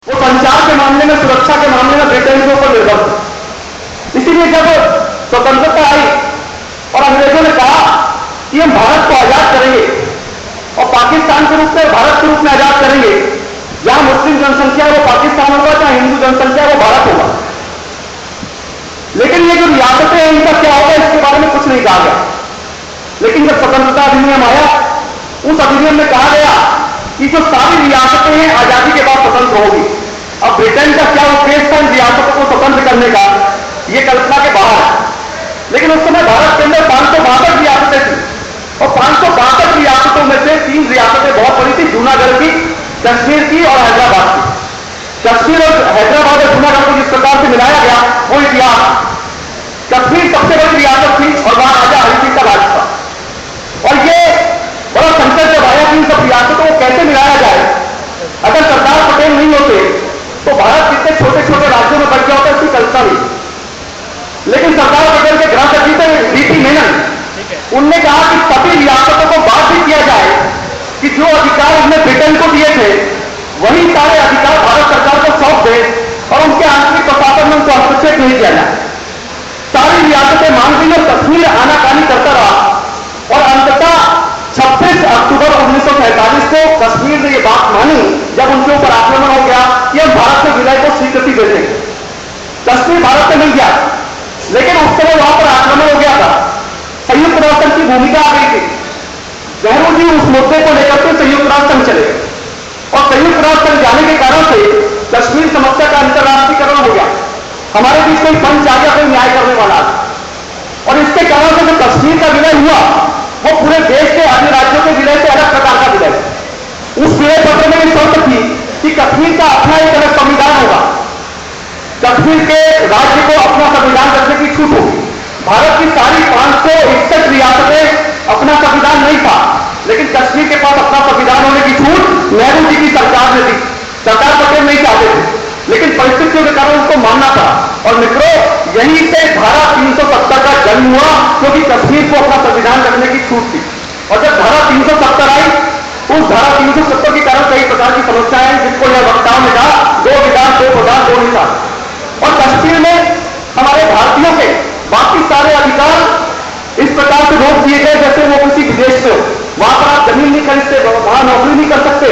वो संचार के मामले में, सुरक्षा के मामले में ब्रिटेन के ऊपर निर्भर थे। इसीलिए जब स्वतंत्रता आई और अंग्रेजों ने कहा कि हम भारत को आजाद करेंगे और पाकिस्तान के रूप में, भारत के रूप में आजाद करेंगे, जहां मुस्लिम जनसंख्या है वो पाकिस्तान होगा, जहां हिंदू जनसंख्या है वो भारत होगा। लेकिन ये जो रियासतें हैं इनका क्या होगा, इसके बारे में कुछ नहीं कहा गया। लेकिन जब स्वतंत्रता अधिनियम आया, उस अधिनियम में कहा गया कि जो सारी रियासतें हैं आजादी के बाद स्वतंत्र होगी। अब ब्रिटेन का क्या उद्देश्य था इन रियासतों को स्वतंत्र करने का, यह कल्पना के बाहर है। लेकिन उस समय भारत के अंदर 562 रियासतें थी और 562 रियासतों में से 3 रियासतें बहुत बड़ी थी, जूनागढ़ की, कश्मीर की और हैदराबाद की। कश्मीर और हैदराबाद और जूनागढ़ को जिस प्रकार से मिलाया गया वो इतिहास। कश्मीर सबसे बड़ी रियासत थी और वहां राजा हरि सिंह का राज था। और ये बड़ा संकट जब आया कि इन सब रियासतों को कैसे मिलाया जाए। अगर सरदार पटेल नहीं होते तो भारत कितने छोटे छोटे राज्यों में बढ़ गया होता, इसकी कल्पना नहीं। लेकिन सरदार पटेल के गृह सचिव थे वीपी मेनन, उनने कहा कि सभी रियासतों को बाध्य किया जाए कि जो अधिकार उन्होंने ब्रिटेन को दिए थे वही सारे अधिकार भारत सरकार को सौंप दे और उनके आंतरिक प्रशासन में उनको हस्तक्षेप नहीं किया जाए। सारी रियासतें मांगती और कश्मीर आनाकानी करता रहा और अंततः 26 अक्टूबर 1947 को कश्मीर ने यह बात मानी जब उनके ऊपर आक्रमण हो गया कि हम भारत में विलय को स्वीकृति दे देंगे। कश्मीर भारत में नहीं गया, लेकिन उस समय वहां पर आक्रमण हो गया था। संयुक्त राष्ट्र की भूमिका आ गई थी। नेहरू जी उस मुद्दे को लेकर के संयुक्त राष्ट्र में चले और संयुक्त राष्ट्र जाने के कारण से कश्मीर समस्या का अंतर्राष्ट्रीयकरण हो गया। हमारे बीच कोई पंच आ गया, कोई न्याय करने वाला। और इसके कारण से जो कश्मीर का विलय हुआ वो पूरे देश के अन्य राज्यों के विलय से अलग प्रकार का विलय। उस विलय पत्र में यह शर्त थी कि कश्मीर का अपना एक अलग संविधान होगा, कश्मीर के राज्य को अपना संविधान रखने की छूट होगी। भारत की सारी 561 रियासतें अपना संविधान नहीं था, लेकिन कश्मीर के पास अपना संविधान होने की छूट नेहरू जी की सरकार ने दी। सरदार पटेल नहीं चाहते थे, लेकिन परिस्थितियों के कारण उसको मानना पड़ा। और मित्रों, यहीं से धारा 370 का जन्म हुआ, क्योंकि कश्मीर को अपना संविधान रखने की छूट थी। और जब धारा 370 आई, उस धारा 370 के कारण कई प्रकार की समस्याएं हैं, जिसको यह वक्ताओं ने कहा 2 विधान 2 प्रधान 2 निषान। और कश्मीर में हमारे भारतीयों के बाकी सारे अधिकार इस प्रकार से रोक दिए गए जैसे वो किसी विदेश से हो। वहां पर आप जमीन नहीं खरीदते, वहां नौकरी नहीं कर सकते,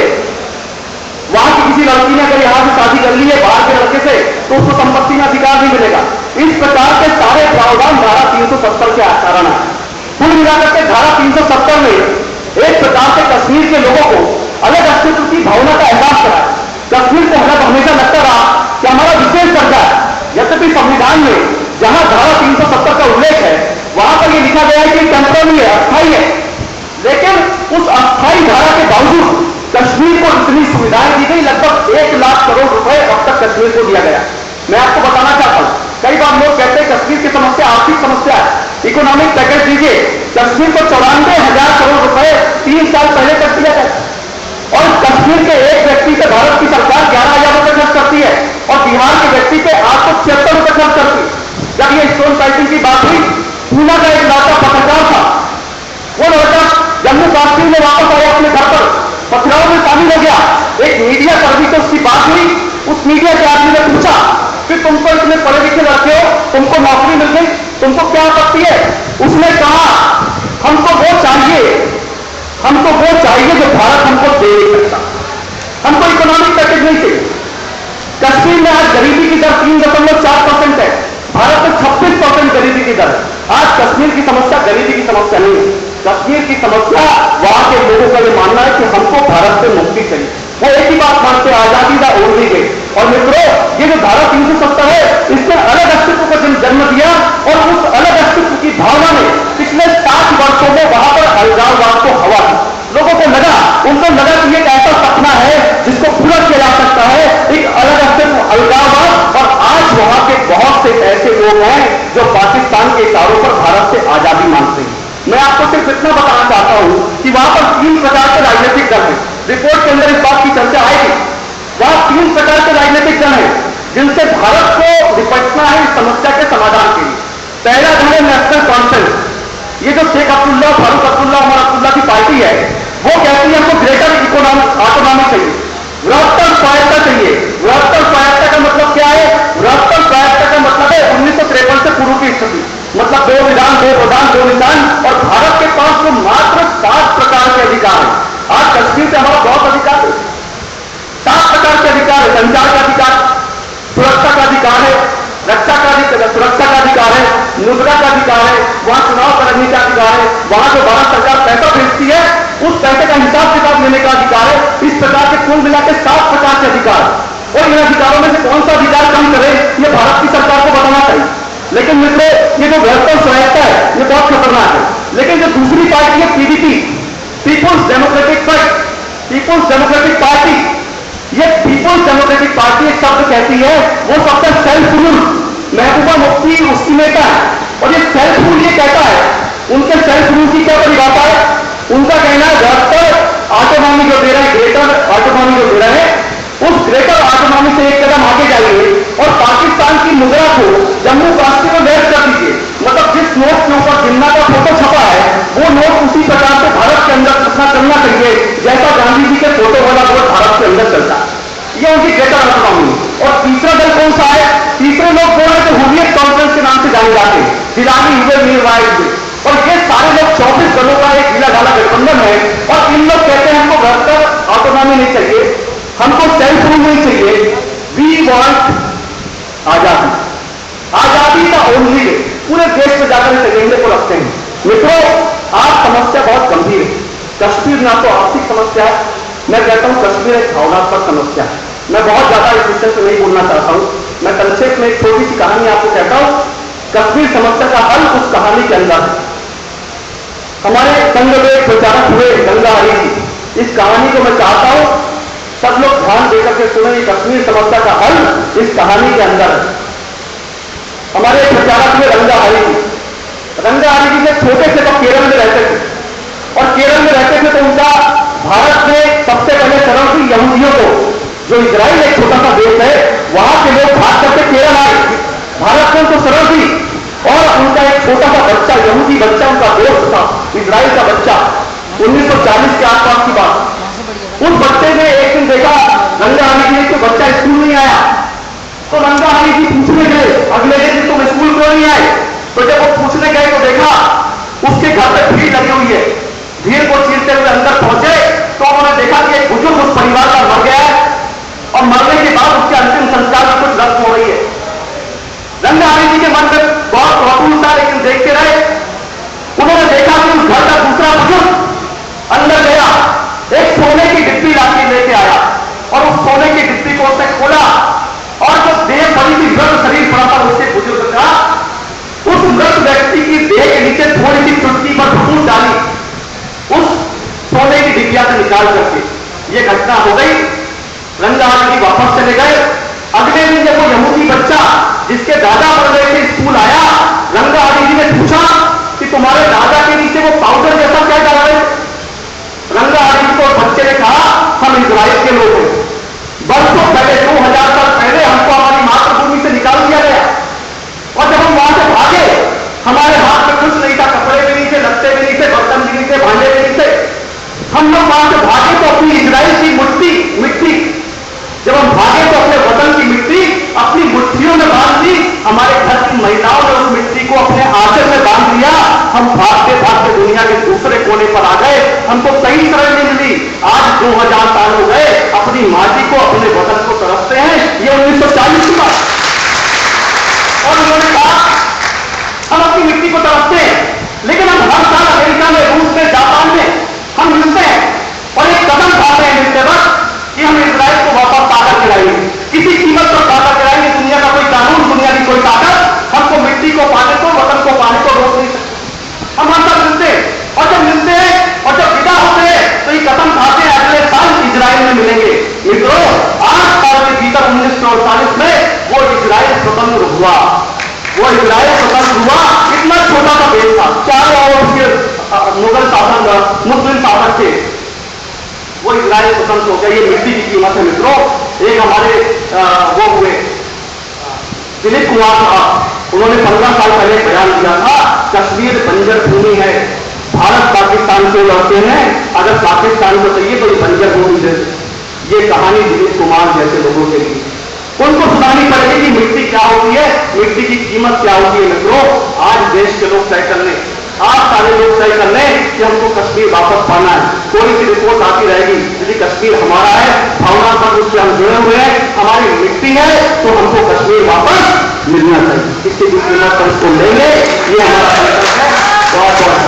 वहां की किसी लड़की ने अगर यहां से शादी कर ली है बाहर के लड़के से तो उसको संपत्ति में अधिकार नहीं मिलेगा। इस प्रकार के सारे प्रावधान धारा 370 के कारण है। कुल मिलाकर के धारा 370 में एक प्रकार से कश्मीर के लोगों को अलग अस्तित्व की भावना का एहसास करा। कश्मीर को हमेशा लगता रहा कि हमारा विशेष दर्जा है। यद्यपि संविधान में जहां धारा 370 का उल्लेख है वहां पर यह लिखा गया है कि टेम्पररी है, अस्थायी है, लेकिन उस अस्थायी धारा के बावजूद कश्मीर को इतनी सुविधाएं दी गई। लगभग 1 लाख करोड़ रुपए अब तक कश्मीर को दिया गया। मैं आपको बताना चाहता हूं, कई बार लोग कहते हैं कश्मीर की समस्या आर्थिक समस्या है, इकोनॉमिक पैकेज दीजिए। कश्मीर को 94,000 करोड़ रुपए 3 साल पहले तक दिया गया और कश्मीर के एक व्यक्ति पे भारत की सरकार 11,000 रुपए खर्च करती है और बिहार के व्यक्ति पे 876 रुपए खर्च करती है। जब ये स्टोन साइटिंग की बात हुई, पूना का एक लड़का पत्रकार था, वो लड़का जम्मू कश्मीर में वापस आया अपने घर पर, पथराव में शामिल हो गया। एक मीडिया कर्मी से उसकी बात हुई, उस मीडिया के आदमी ने पूछा कि तुमको इतने पढ़े लिखे लड़के हो, तुमको नौकरी मिल गई, तुमको क्या आपत्ति है? उसने कहा हमको वो चाहिए जो भारत हमको दे नहीं सकता, हमको इकोनॉमिक पैकेज नहीं चाहिए। कश्मीर में आज गरीबी की दर 3.4% है, भारत में 26% गरीबी की दर। आज कश्मीर की समस्या गरीबी की समस्या नहीं है, कश्मीर की समस्या वहां के लोगों का यह मानना है कि हमको भारत से मुक्ति चाहिए। वो एक ही बात मानते हैं, आजादी का ओढ़ गई। और मित्रों, ये जो धारा 370 है इसने अलग अस्तित्व को जन्म दिया और उस अलग अस्तित्व की भावना ने पिछले 60 वर्षों में वहां पर अलगाववाद को हवा दी। लोगों को लगा, उनको लगा कि एक ऐसा सपना है जिसको पूरा किया जा सकता है, एक अलग अस्तित्व अलगाववाद। और आज वहां के बहुत से ऐसे लोग हैं जो पाकिस्तान के इशारों पर भारत से आजादी मांगते हैं। मैं आपको सिर्फ इतना बताना चाहता हूं कि वहां पर 3 प्रकार के राजनीतिक दल हैं। रिपोर्ट के अंदर इस बात की चर्चा आएगी। वहां 3 प्रकार के राजनीतिक दल हैं जिनसे भारत को निपटना है इस समस्या के समाधान के लिए। पहला दल है नेशनल कॉन्फ्रेंस। ये जो शेख अब्दुल्ला, फारूक अब्दुल्ला, उमर अब्दुल्ला की पार्टी है, वो कहती है हमको ग्रेटर इकोनॉमिक ऑटोनॉमी चाहिए, बृहत्तर स्वायत्तता चाहिए, बृहत्तर संचार का अधिकार, सुरक्षा का अधिकार है, सुरक्षा का अधिकार है, मुद्रा का अधिकार है, वहां चुनाव करने का अधिकार है, वहां जो भारत सरकार पैसा भेजती है उस पैसे का हिसाब किताब लेने का अधिकार है। इस प्रकार के कुल मिलाकर 7 प्रकार के अधिकार, और इन अधिकारों में से कौन सा अधिकार कम करे ये भारत की सरकार को बताना चाहिए। लेकिन मित्रों, ये जो व्यवस्था स्वायत्ता है ये बहुत खतरनाक है। लेकिन जो दूसरी पार्टी है PDP, People's Democratic Front, People's Democratic Party, ये पीपुल्स डेमोक्रेटिक पार्टी एक शब्द कहती है, वो शब्द है सेल्फ रूल। महबूबा मुफ्ती उसकी नेता है, और ये सेल्फ रूल ये कहता है, उनके सेल्फ रूल की क्या परिभाषा है? उनका कहना है व्यवस्था ऑटोनॉमी जो दे रहे हैं, ग्रेटर ऑटोनॉमी जो दे रहे हैं, उस ग्रेटर ऑटोनॉमी से एक कदम आगे जाइए और पाकिस्तान की मुद्रा को जम्मू कश्मीर में वेस्ट कर दीजिए। मतलब जिस नोट के ऊपर जिन्ना का फोटो छपा है वो नोट उसी प्रकार से भारत के अंदर छपना करना चाहिए जैसा गांधी जी के फोटो वाला नोट भारत के अंदर चलता है। ये उनकी ग्रेटर ऑटोनॉमी। और तीसरा दल कौन सा है? तीसरे लोग कौन है? तो हुर्रियत कॉन्फ्रेंस के नाम से जाने जाते हैं, दिलानी हुए मीरवाइज। और ये सारे लोग 34 दलों का एक ढीला ढाला गठबंधन है, और इन लोग कहते हैं हमको व्यवस्था ऑटोनॉमी नहीं चाहिए, हमको सेल्फ रूल नहीं चाहिए, वी वांट आजादी। आजादी का ओनली वे, पूरे देश में जाकर इस एजेंडे को रखते हैं। मित्रों, आज समस्या बहुत गंभीर है। कश्मीर ना तो आर्थिक समस्या है, मैं कहता हूं कश्मीर एक भावनात्मक समस्या है। मैं बहुत ज्यादा इस विषय से नहीं बोलना चाहता हूं, मैं संक्षेप में एक छोटी सी कहानी आपको कहता हूं। कश्मीर समस्या का हल उस कहानी के अंदर है। हमारे संघ में एक प्रचारक हुए गंगा हरी जी, इस कहानी को मैं चाहता हूं सब लोग ध्यान देकर के सुने। कश्मीर समस्या का हल इस कहानी के अंदर है। हमारे प्रचारक हुए रंगा हरी जी, रंगा हरी जी से छोटे से तो केरल में रहते थे, और केरल में रहते थे तो उनका भारत में सबसे पहले शरण थी यहूदियों को। जो इजराइल एक छोटा सा देश है, वहां के लोग भाग करके केरल आए, भारत में उनको शरण थी, और उनका एक छोटा सा बच्चा, यहूदी बच्चा, उनका दोस्त था, इजराइल का बच्चा, 1940 के आसपास की बात। उस बच्चे ने एक दिन देखा रंगा हरी जी कि बच्चा स्कूल नहीं आया, तो रंगा हरी जी पूछने गए अगले दिन तुम स्कूल क्यों नहीं आए? तो जब वो पूछने गए तो देखा उसके घर पे भीड़ लगी हुई है। भीड़ को चीरते हुए अंदर पहुंचे तो उन्होंने देखा कि एक बुजुर्ग उस परिवार का मर गया है, और मरने के बाद उसके अंतिम संस्कार में कुछ रस्म हो रही है। रंगा हरी जी के मन में बहुत कौतूहल था, लेकिन देखते रहे। उन्होंने देखा कि उस घर का दूसरा बुजुर्ग अंदर गया, एक सोने की डिब्बी लाके लेके आया, और उस सोने की डिब्बी को उसने खोला, और जो देह बड़ी सी मृत शरीर पड़ा था उसके बुजुर्ग का, उस मृत व्यक्ति की देह के नीचे थोड़ी सी चुटकी पर फूट डाली उस सोने की डिब्बिया से निकाल करके। ये घटना हो गई। रंगा हरी जी वापस चले गए। अगले दिन जब वो यहूदी बच्चा जिसके दादा पढ़ रहे थे स्कूल आया, रंगा हरी जी ने पूछा कि तुम्हारे दादा के नीचे वो पाउडर जैसा क्या डाल रहे? रंगा हरी जी को बच्चे ने कहा हम इजराइल के लोग हैं, बरसों पहले 2000 साल पहले हमको हमारी मातृभूमि से निकाल दिया गया, और जब हम वहां से भागे हमारे हाथ में कुछ नहीं था, कपड़े भी नहीं थे, लत्ते भी नहीं थे, बर्तन भी नहीं थे, भांडे भी नहीं थे। हम लोग वहां से भागे तो अपनी इजराइल की मिट्टी जब हम भागे तो अपने वतन की मिट्टी अपनी मुट्ठियों में बांध दी। हमारे घर की महिलाओं ने उस मिट्टी को अपने आंचल में बांध दिया। हम भागते भागते दुनिया के दूसरे कोने पर आ गए, हमको सही शरण नहीं मिली। आज 2000 साल हो गए, अपनी माटी को, अपने वतन को तरसते हैं। ये 1940 की बात। और उन्होंने कहा हम अपनी मिट्टी को तरसते हैं, लेकिन हम हर साल अमेरिका में, रूस में, जापान में हम मिलते हैं और एक कदम उठाते हैं मिलते वक्त कि हम इजराइल को वापस ताकत दिलाएंगे, किसी कीमत पर ताकत दिलाएंगे। दुनिया का कोई कानून, दुनिया की कोई ताकत हमको मिट्टी को पाने को, वतन को पाने को रोक नहीं सकती। हम हर साल मिलते हैं, और जब मिलते हैं और जब विदा होते हैं तो ये कदम खाते हैं अगले साल इजराइल में मिलेंगे। मित्रों, 8 साल के भीतर 1948 में वो इजराइल स्वतंत्र हुआ। वो इजराइल स्वतंत्र हुआ, इतना छोटा सा देश था, चारों ओर उसके मुगल शासन, मुस्लिम शासक थे। वो इजराइल स्वतंत्र हो गया। ये मिट्टी की कीमत है मित्रों। एक हमारे वो हुए दिलीप कुमार साहब, उन्होंने 15 साल पहले बयान दिया था कश्मीर बंजर भूमि है, भारत पाकिस्तान क्यों लड़ते हैं, अगर पाकिस्तान को चाहिए तो ये बंजर भूमि दे। ये कहानी दिलीप कुमार जैसे लोगों के लिए उनको सुनानी पड़ेगी कि मिट्टी क्या होती है, मिट्टी की कीमत क्या होती है। मित्रों, आज देश के लोग तय कर लें, आज सारे लोग तय कर लें कि हमको कश्मीर वापस पाना है। कोई सी रिपोर्ट आती रहेगी, यदि कश्मीर हमारा है, भावनात्मक रूप से हम जुड़े हुए हैं, हमारी तो हमको कश्मीर वापस मिलना चाहिए। किसी भी कीमत पर उसको लेंगे, ये हमारा संकल्प है। बहुत बहुत